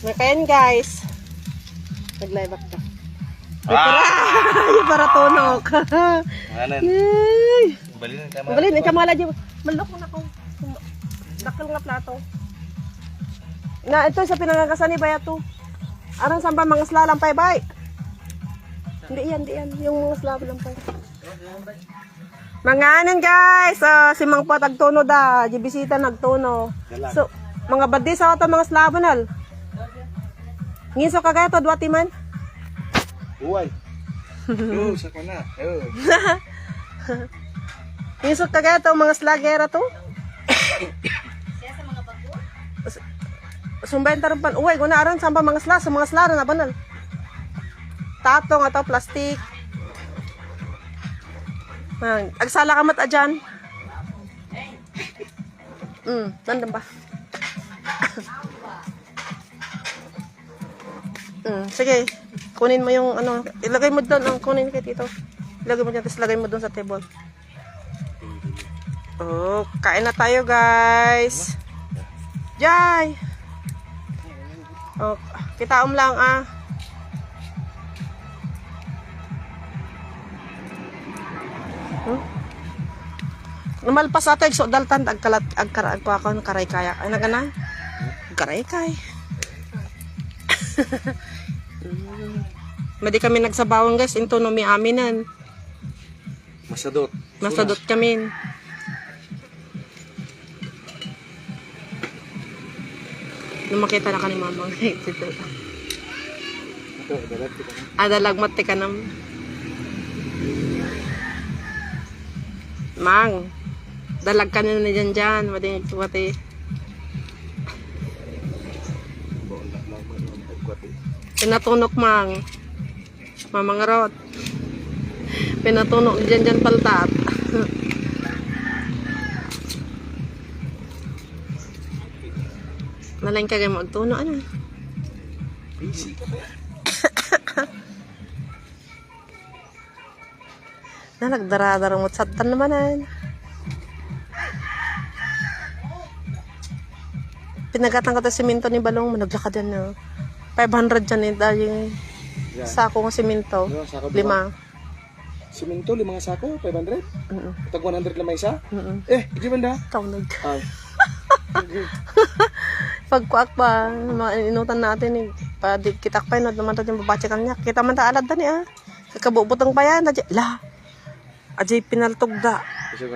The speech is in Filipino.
Nakayan guys. Nag-live up ka. Yung para tunok. Anan. Yay! Balin ka ma. Balin ka mala dyan. Malok mo na ko. Dakal nga plato. Na ito sa pinangagasan ni Bayato. Aran saan ba mga slalampay bay? Hindi yan. Yung mga slalampay. Mga anan guys. Si Mang Po tagtuno da. Jibisita nagtuno. So, mga badi sa ito mga slabanal. Ngiso ka kaya to, duwati man? Uway. Oo, sa kana. Oo. Ngiso ka kaya to, mga slagera to? Siya sa mga bago? Sumbenta rin pan. Uway, gunaran saan ba mga sla? Sa mga sla na banal. Tatong ato, plastik. Agsala ka mata dyan. Nandun ba? Sige, kunin mo yung ano, ilagay mo doon, kunin kay tito. Ilagay mo dyan, tapos ilagay mo doon sa table. Oh, kain na tayo guys. Jai! Oh, kita lang Lumalpas atay so daltan agkalat agkara ko akon karay kaya. Ay nagana? Karay kay. Madi kami nagsabawang guys, into no mi aminan. Masadot. Masadot kami. Nung makita na ka ni mama. Dito. Adalagmat ti ka nam. Mang, dalag ka na dyan. Madi pati. Pinatunok mang. Mamang rot. Pinatunok dyan paltat. Nalain ka kayo magtuno, ano? Busy ka ba? Nagdara-dara mo satan naman. Pinagatan ka tayo siminto ni Balong, naglakad yan na. 500 dyan eh, dahil yung sako ng siminto. 5. Siminto, 5 sako, 500? Tag 100 lang may isa? Di ba na? Tawag. Ay. Pagkuak pa, inutan natin eh. Kitak pa yun, naman tayo yung babachikan niya. Kita man ta alad na niya. Kakabubutang pa yan. Ajay pinaltog da. Kasi